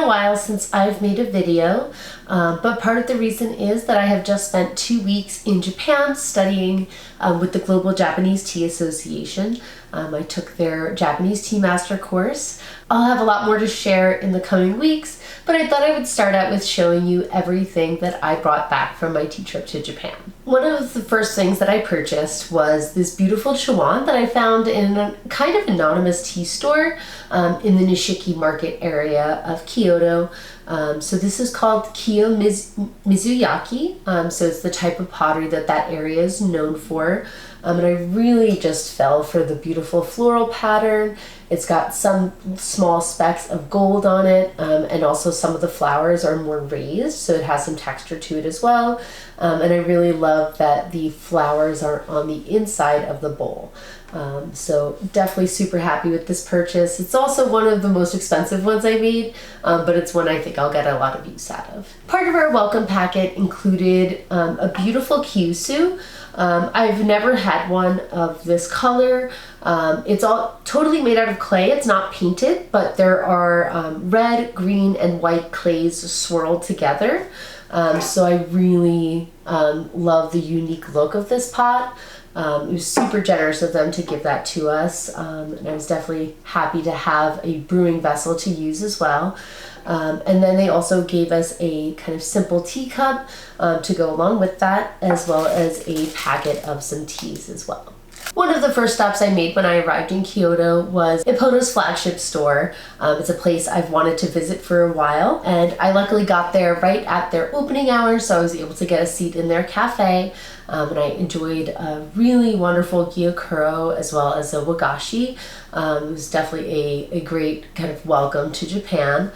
while since I've made a video, but part of the reason is that I have just spent 2 weeks in Japan studying with the Global Japanese Tea Association. I took their Japanese Tea Master course. I'll have a lot more to share in the coming weeks, but I thought I would start out with showing you everything that I brought back from my tea trip to Japan. One of the first things that I purchased was this beautiful chuan that I found in a kind of anonymous tea store in the Nishiki market area of Kyoto. So this is called Kiyo Mizuyaki. So it's the type of pottery that area is known for. And I really just fell for the beautiful floral pattern. It's got some small specks of gold on it, and also some of the flowers are more raised, so it has some texture to it as well. And I really love that the flowers are on the inside of the bowl. So definitely super happy with this purchase. It's also one of the most expensive ones I made, but it's one I think I'll get a lot of use out of. Part of our welcome packet included a beautiful kyusu. I've never had one of this color. It's all totally made out of clay. It's not painted, but there are red, green, and white clays swirled together. So I really love the unique look of this pot. It was super generous of them to give that to us, and I was definitely happy to have a brewing vessel to use as well. And then they also gave us a kind of simple teacup to go along with that, as well as a packet of some teas as well. One of the first stops I made when I arrived in Kyoto was Ippono's flagship store. It's a place I've wanted to visit for a while, and I luckily got there right at their opening hours, so I was able to get a seat in their cafe. And I enjoyed a really wonderful gyokuro as well as a wagashi. It was definitely a great kind of welcome to Japan.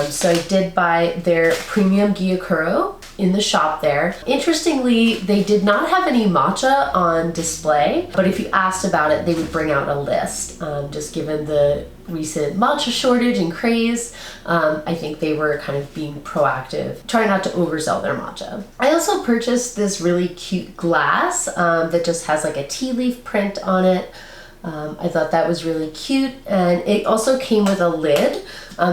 So I did buy their premium gyokuro in the shop there. Interestingly, they did not have any matcha on display, but if you asked about it, they would bring out a list. Just given the recent matcha shortage and craze, I think they were kind of being proactive, trying not to oversell their matcha. I also purchased this really cute glass that just has like a tea leaf print on it. I thought that was really cute, and it also came with a lid,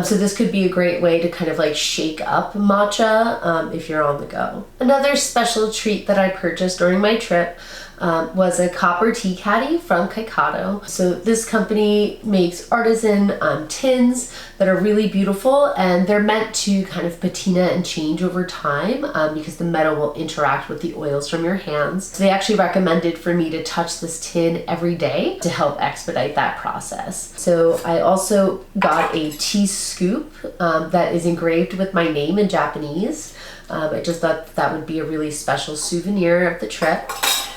so this could be a great way to kind of like shake up matcha if you're on the go. Another special treat that I purchased during my trip was a copper tea caddy from Kaikato. So this company makes artisan tins that are really beautiful, and they're meant to kind of patina and change over time because the metal will interact with the oils from your hands. So they actually recommended for me to touch this tin every day to help expedite that process. So I also got a tea scoop that is engraved with my name in Japanese. I just thought that would be a really special souvenir of the trip.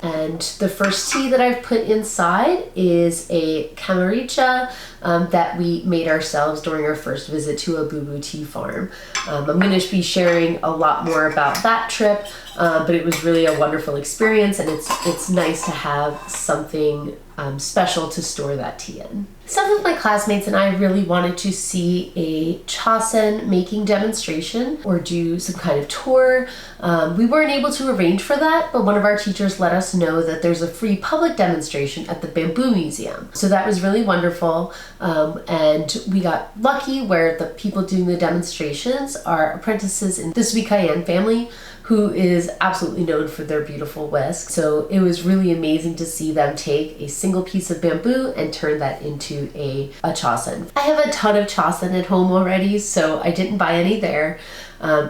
And the first tea that I've put inside is a kamaricha that we made ourselves during our first visit to a boo-boo tea farm. I'm going to be sharing a lot more about that trip, but it was really a wonderful experience, and it's nice to have something special to store that tea in. Some of my classmates and I really wanted to see a chasen making demonstration or do some kind of tour. We weren't able to arrange for that, but one of our teachers let us know that there's a free public demonstration at the Bamboo Museum. So that was really wonderful, and we got lucky where the people doing the demonstrations are apprentices in the Suikayan family, who is absolutely known for their beautiful whisk. So it was really amazing to see them take a single piece of bamboo and turn that into a chasen. I have a ton of chasen at home already, so I didn't buy any there,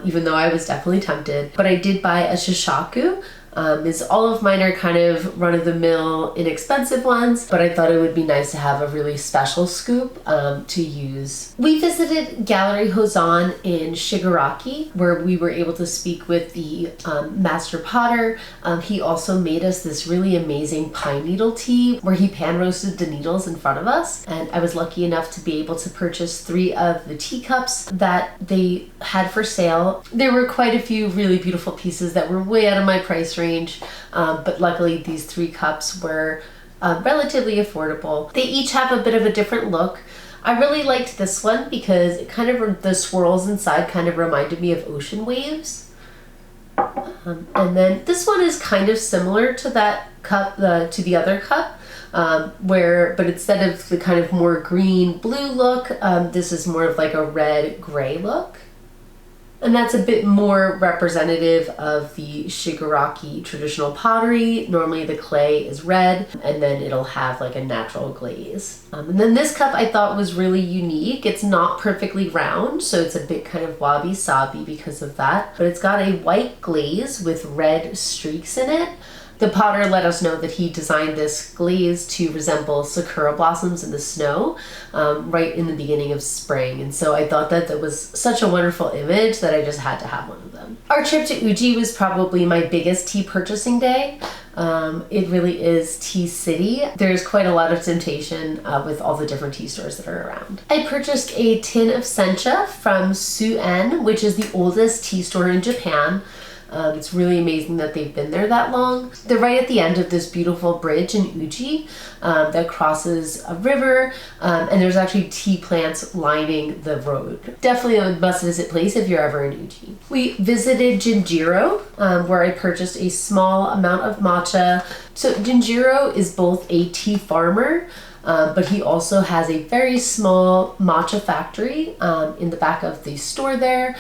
even though I was definitely tempted. But I did buy a shishaku. All of mine are kind of run-of-the-mill inexpensive ones, but I thought it would be nice to have a really special scoop to use. We visited Gallery Hozan in Shigaraki, where we were able to speak with the master potter. He also made us this really amazing pine needle tea where he pan roasted the needles in front of us, and I was lucky enough to be able to purchase 3 of the teacups that they had for sale. There were quite a few really beautiful pieces that were way out of my price range, but luckily these 3 cups were relatively affordable. They each have a bit of a different look. I really liked this one because it kind of, the swirls inside kind of reminded me of ocean waves. And then this one is kind of similar to that cup, to the other cup, but instead of the kind of more green blue look, this is more of like a red gray look. And that's a bit more representative of the Shigaraki traditional pottery. Normally the clay is red and then it'll have like a natural glaze. And then this cup I thought was really unique. It's not perfectly round, so it's a bit kind of wabi-sabi because of that. But it's got a white glaze with red streaks in it. The potter let us know that he designed this glaze to resemble sakura blossoms in the snow right in the beginning of spring. And so I thought that was such a wonderful image that I just had to have one of them. Our trip to Uji was probably my biggest tea purchasing day. It really is tea city. There's quite a lot of temptation with all the different tea stores that are around. I purchased a tin of sencha from Su-en, which is the oldest tea store in Japan. It's really amazing that they've been there that long. They're right at the end of this beautiful bridge in Uji that crosses a river, and there's actually tea plants lining the road. Definitely a must-visit place if you're ever in Uji. We visited Jinjiro, where I purchased a small amount of matcha. So Jinjiro is both a tea farmer, but he also has a very small matcha factory in the back of the store there,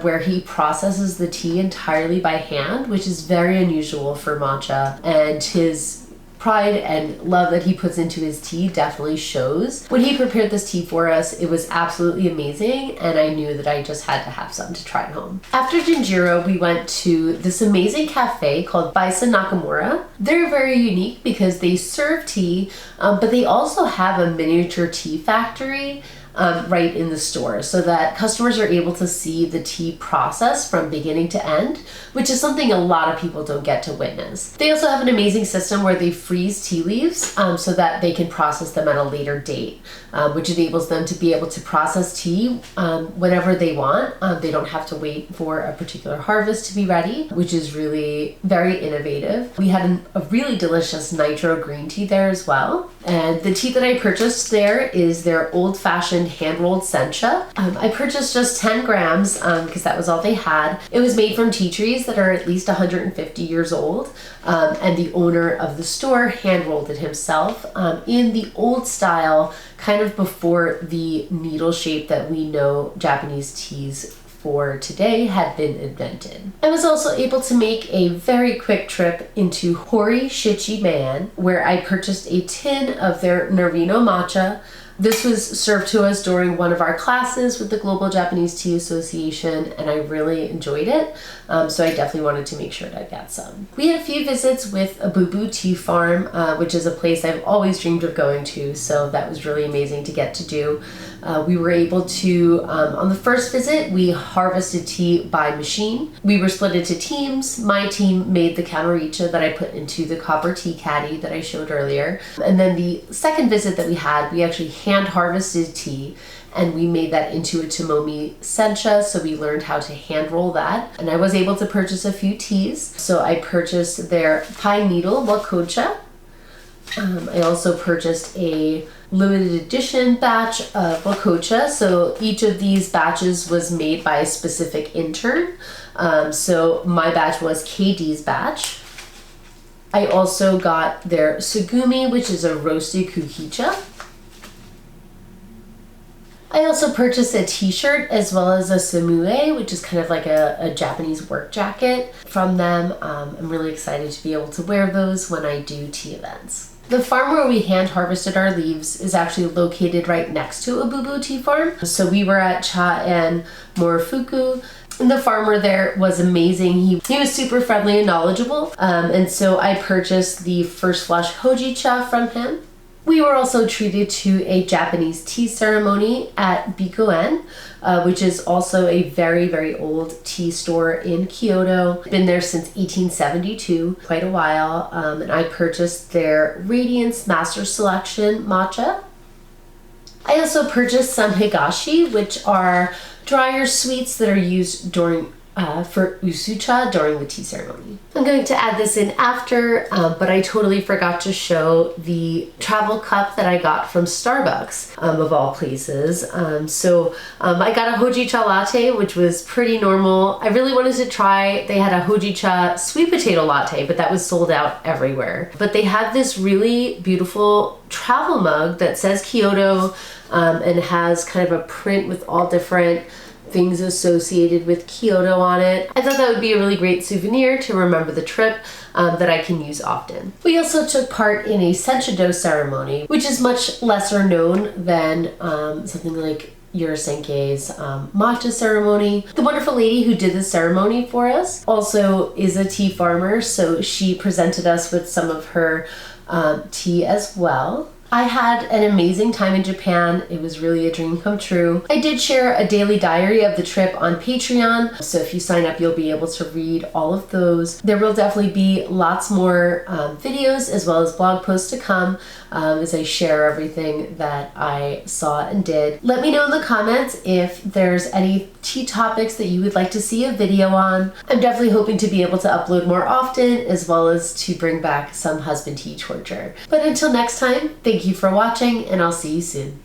where he processes the tea entirely by hand, which is very unusual for matcha, and his pride and love that he puts into his tea definitely shows. When he prepared this tea for us, it was absolutely amazing, and I knew that I just had to have some to try at home. After Jinjiro, we went to this amazing cafe called Baisa Nakamura. They're very unique because they serve tea, but they also have a miniature tea factory right in the store, so that customers are able to see the tea process from beginning to end, which is something a lot of people don't get to witness. They also have an amazing system where they freeze tea leaves so that they can process them at a later date, which enables them to be able to process tea whenever they want. They don't have to wait for a particular harvest to be ready, which is really very innovative. We had a really delicious nitro green tea there as well. And the tea that I purchased there is their old-fashioned hand-rolled sencha. I purchased just 10 grams because that was all they had. It was made from tea trees that are at least 150 years old, and the owner of the store hand-rolled it himself in the old style, kind of before the needle shape that we know Japanese teas for today had been invented. I was also able to make a very quick trip into Hori Shichi Man, where I purchased a tin of their Narino matcha. This was served to us during one of our classes with the Global Japanese Tea Association, and I really enjoyed it, so I definitely wanted to make sure that I got some. We had a few visits with Abubu Tea Farm, which is a place I've always dreamed of going to, so that was really amazing to get to do. We were able to, on the first visit, we harvested tea by machine. We were split into teams. My team made the kamaricha that I put into the copper tea caddy that I showed earlier. And then the second visit that we had, we actually hand harvested tea, and we made that into a tomomi sencha, so we learned how to hand roll that. And I was able to purchase a few teas. So I purchased their pine needle wakocha. I also purchased a limited edition batch of wakocha. So each of these batches was made by a specific intern. So my batch was KD's batch. I also got their sugumi, which is a roasted kukicha. I also purchased a t-shirt as well as a samue, which is kind of like a Japanese work jacket from them. I'm really excited to be able to wear those when I do tea events. The farm where we hand harvested our leaves is actually located right next to Abubu Tea Farm. So we were at Cha and Morifuku, and the farmer there was amazing. He was super friendly and knowledgeable, and so I purchased the first flush hojicha from him. We were also treated to a Japanese tea ceremony at Bayonne, which is also a very, very old tea store in Kyoto. Been there since 1872, quite a while, and I purchased their Radiance Master Selection matcha. I also purchased some higashi, which are drier sweets that are used during for usucha during the tea ceremony. I'm going to add this in after, but I totally forgot to show the travel cup that I got from Starbucks, of all places. I got a hojicha latte, which was pretty normal. I really wanted to try, they had a hojicha sweet potato latte, but that was sold out everywhere. But they have this really beautiful travel mug that says Kyoto, and has kind of a print with all different things associated with Kyoto on it. I thought that would be a really great souvenir to remember the trip, that I can use often. We also took part in a senchudo ceremony, which is much lesser known than something like Yurasenkei's matcha ceremony. The wonderful lady who did the ceremony for us also is a tea farmer, so she presented us with some of her tea as well. I had an amazing time in Japan. It was really a dream come true. I did share a daily diary of the trip on Patreon, so if you sign up, you'll be able to read all of those. There will definitely be lots more videos as well as blog posts to come as I share everything that I saw and did. Let me know in the comments if there's any tea topics that you would like to see a video on. I'm definitely hoping to be able to upload more often, as well as to bring back some husband tea torture. But until next time, thank you for watching, and I'll see you soon.